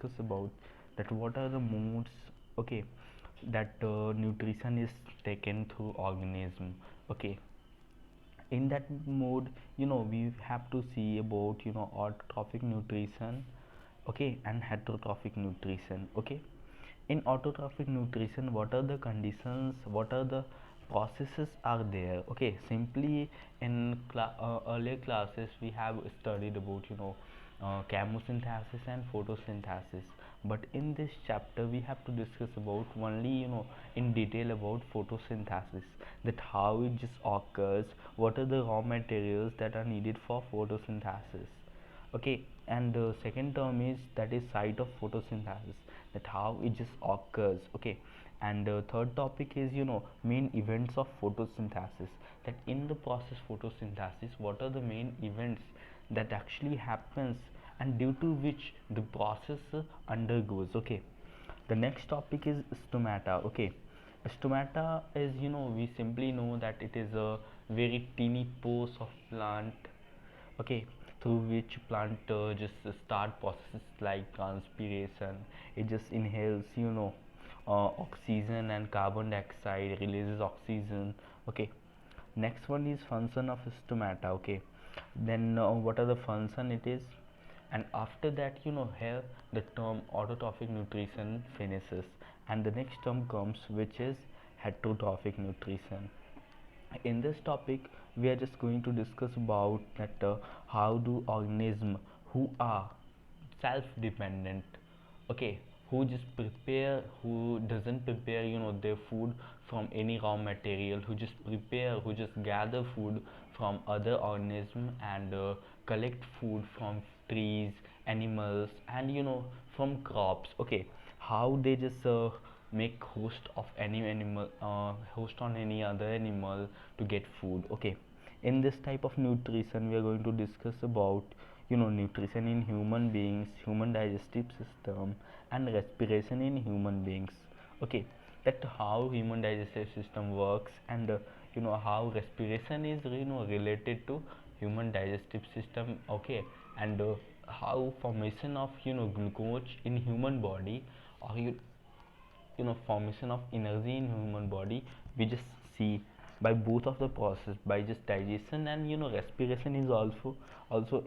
discuss about that what are the modes, okay, that nutrition is taken through organism. Okay, in that mode, we have to see about autotrophic nutrition, okay, and heterotrophic nutrition. Okay, in autotrophic nutrition, what are the conditions, what are the processes are there? Okay, simply in earlier classes we have studied about chemosynthesis and photosynthesis, but in this chapter we have to discuss about only in detail about photosynthesis, that how it just occurs, what are the raw materials that are needed for photosynthesis. Okay, and the second term is that is site of photosynthesis, that how it just occurs. Okay, and the third topic is main events of photosynthesis, that in the process photosynthesis what are the main events that actually happens and due to which the process undergoes. Okay, the next topic is stomata. Okay, stomata is, we simply know that it is a very teeny pores of plant, okay, through which plant just start processes like transpiration. It just inhales oxygen and carbon dioxide, releases oxygen. Okay, next one is function of stomata. Okay, then what are the function it is, and after that here the term autotrophic nutrition finishes and the next term comes, which is heterotrophic nutrition. In this topic we are just going to discuss about that how do organisms who are self dependent, okay, who just prepare, who doesn't prepare their food from any raw material, who just prepare, who just gather food from other organisms and collect food from trees, animals, and from crops. Okay, how they just make host of any animal, host on any other animal to get food. Okay, in this type of nutrition we are going to discuss about nutrition in human beings, human digestive system, and respiration in human beings. Okay, that how human digestive system works, and how respiration is related to human digestive system. Okay, and how formation of glucose in human body, or formation of energy in human body, we just see by both of the process, by just digestion, and respiration is also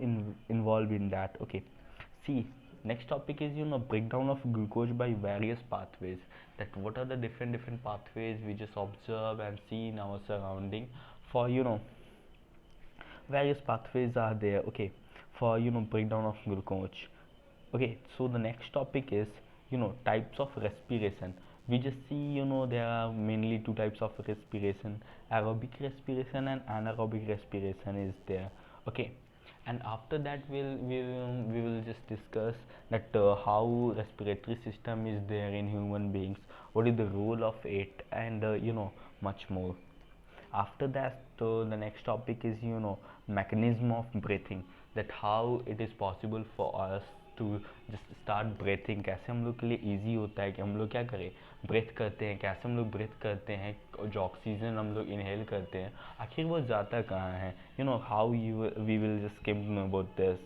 involved in that. Okay, see, next topic is breakdown of glucose by various pathways, that what are the different pathways we just observe and see in our surrounding. For various pathways are there, okay, for breakdown of glucose. Okay, so the next topic is types of respiration. We just see there are mainly two types of respiration: aerobic respiration and anaerobic respiration is there. Okay, and after that we will just discuss that how respiratory system is there in human beings, what is the role of it, and much more. After that, the next topic is mechanism of breathing, that how it is possible for us to just start breathing, कैसे हम लोग के लिए easy होता है कि हम लोग क्या करें, ब्रेथ करते हैं, कैसे हम लोग ब्रेथ करते हैं, जो ऑक्सीजन हम लोग इनहेल करते हैं आखिर वो जाता कहाँ है, how you we will just skim about this.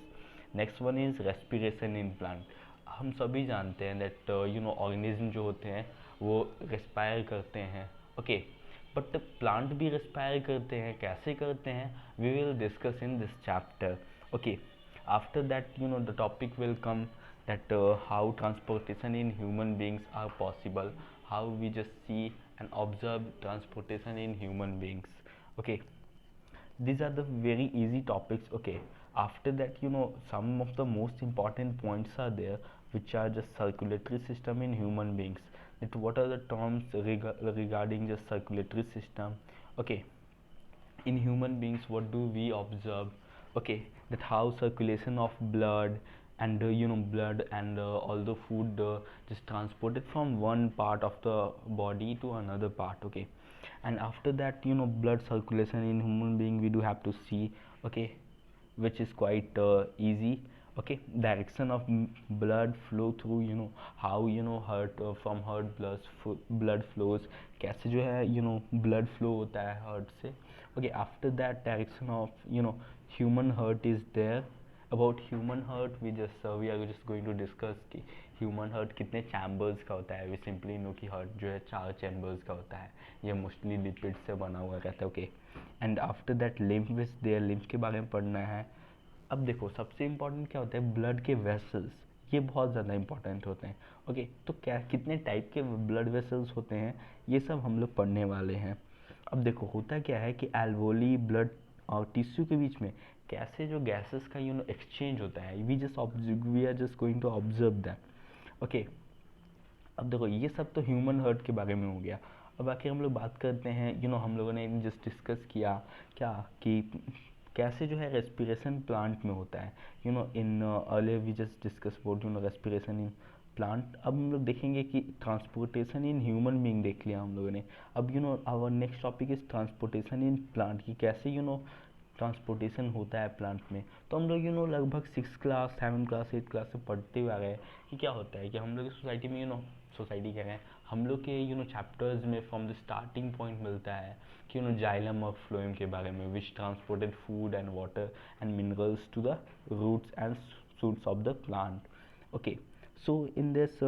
Next one is respiration in plant. हम सभी जानते हैं दैट ऑर्गेनिज्म जो होते हैं वो रेस्पायर करते हैं. ओके, बट प्लांट भी रेस्पायर करते हैं, कैसे करते हैं, we will discuss in this chapter. Okay, after that the topic will come that how transportation in human beings are possible, how we just see and observe transportation in human beings. Okay, these are the very easy topics. Okay, after that some of the most important points are there, which are just circulatory system in human beings, that what are the terms regarding the circulatory system. Okay, in human beings what do we observe. Okay, that how circulation of blood and blood and all the food just transported from one part of the body to another part. Okay, and after that blood circulation in human being we do have to see. Okay, which is quite easy. Okay, direction of blood flow through, how heart from heart blood flows, कैसे जो है blood flow होता है heart से. Okay, after that direction of human heart is there. About human heart we are just going to discuss कि human heart कितने chambers का होता है, वी सिंपली नो कि हार्ट जो है 4 चैम्बर्स का होता है, ये मोस्टली लिपिड से बना हुआ रहता है। Okay, and after that lymph is there, lymph के बारे में पढ़ना है। अब देखो सबसे इम्पॉर्टेंट क्या होता है, ब्लड के वेसल्स, ये बहुत ज़्यादा इंपॉर्टेंट होते हैं। ओके, तो क्या कितने टाइप के ब्लड वेसल्स होते हैं, ये सब हम लोग पढ़ने वाले हैं। अब देखो होता क्या है कि एल्वोली ब्लड और टिश्यू के बीच में कैसे जो गैसेस का एक्सचेंज होता है, we are just going to observe that. Okay, अब देखो ये सब तो ह्यूमन हार्ट के बारे में हो गया। अब आखिर हम लोग बात करते हैं, हम लोगों ने जस्ट डिस्कस किया क्या कि कैसे जो है रेस्पिरेशन प्लांट में होता है, in earlier we just discuss about respiration in plant. अब हम लोग देखेंगे कि ट्रांसपोर्टेशन इन ह्यूमन बीइंग देख लिया हम लोगों ने। अब our next topic is transportation in plant, की कैसे ट्रांसपोर्टेशन होता है प्लांट में। तो हम लोग लगभग 6 क्लास 7 क्लास 8 क्लास से पढ़ते हुए आ गए कि क्या होता है कि हम लोग सोसाइटी में सोसाइटी कह रहे हैं, हम लोग के चैप्टर्स में फ्रॉम द स्टार्टिंग पॉइंट मिलता है कि जाइलम और फ्लोएम के बारे में, which transported food and water and minerals to the roots and shoots of the plant. Okay, so in this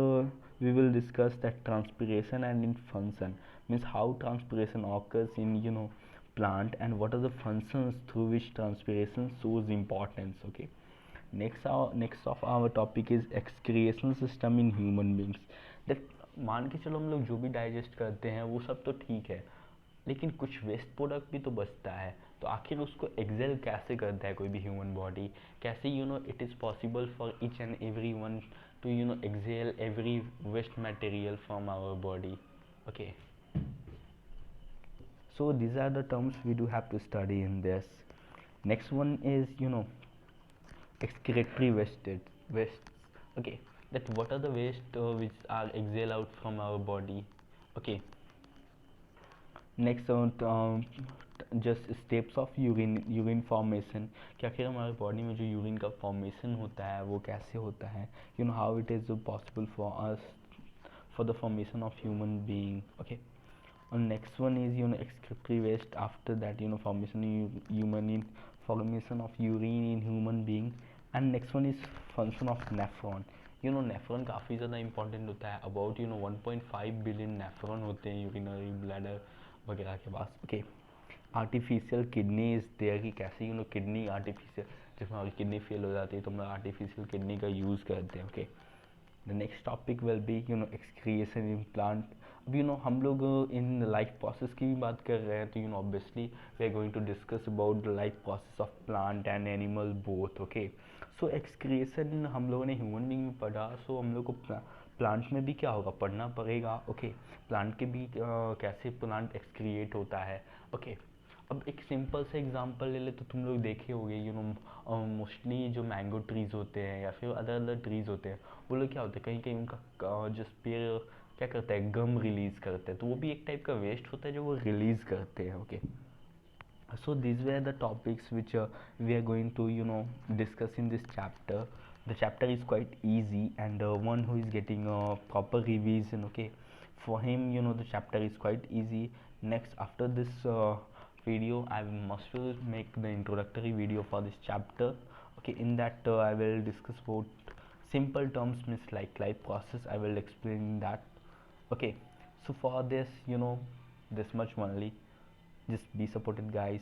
we will discuss that transpiration and in function, means how transpiration occurs in plant and what are the functions through which transpiration shows importance. Okay, next of our topic is excretion system in human beings. that मान के चलो हम लोग जो भी digest करते हैं वो सब तो ठीक है, लेकिन कुछ वेस्ट प्रोडक्ट भी तो बचता है, तो आखिर उसको एक्सेल कैसे करता है कोई भी ह्यूमन बॉडी, कैसे it is possible for each and every one to excel every waste material from our body. Okay, so these are the terms we do have to study in this. Next one is excretory wastes. Okay, that what are the waste which are exhale out from our body. Okay, next just steps of urine formation, कि आखिर हमारे body में जो urine का formation होता है वो कैसे होता है, how it is possible for us for the formation of human being. Okay, and next one is excretory waste. After that formation of urine in human being. And next one is function of nephron. Nephron काफ़ी ज़्यादा important होता है, about 1.5 billion nephron होते हैं urinary bladder वगैरह के पास. Okay, artificial kidney is there, कि कैसे किडनी आर्टिफिशियल, जिसमें हमारी किडनी फेल हो जाती है तो हम लोग आर्टिफिशियल किडनी का यूज़ करते हैं. Okay, the next topic will be excretion in plant. अब हम लोग इन लाइफ प्रोसेस की भी बात कर रहे हैं, तो obviously we are going to discuss about the life process of plant and animal both. Okay, so excretion हम लोगों ने ह्यूमन बीइंग में पढ़ा, सो हम लोग को प्लांट में भी क्या होगा पढ़ना पड़ेगा. ओके, प्लांट के भी कैसे प्लांट एक्सक्रिएट होता है. ओके, अब एक सिंपल से एग्जांपल ले ले तो तुम लोग देखे होंगे मोस्टली जो मैंगो ट्रीज़ होते हैं या फिर अदर अदर ट्रीज़ होते हैं, वो लोग क्या होते हैं कहीं कहीं उनका जो पेड़ क्या करता है गम रिलीज़ करते हैं, तो वो भी एक टाइप का वेस्ट होता है जो वो रिलीज़ करते हैं. Okay, so these were the topics which we are going to discuss in this chapter. The chapter is quite easy, and one who is getting a proper revision, okay, for him the chapter is quite easy. Next, after this video I must will make the introductory video for this chapter. Okay, in that I will discuss about simple terms, means like life process, I will explain that. Okay, so for this this much only, just be supported guys.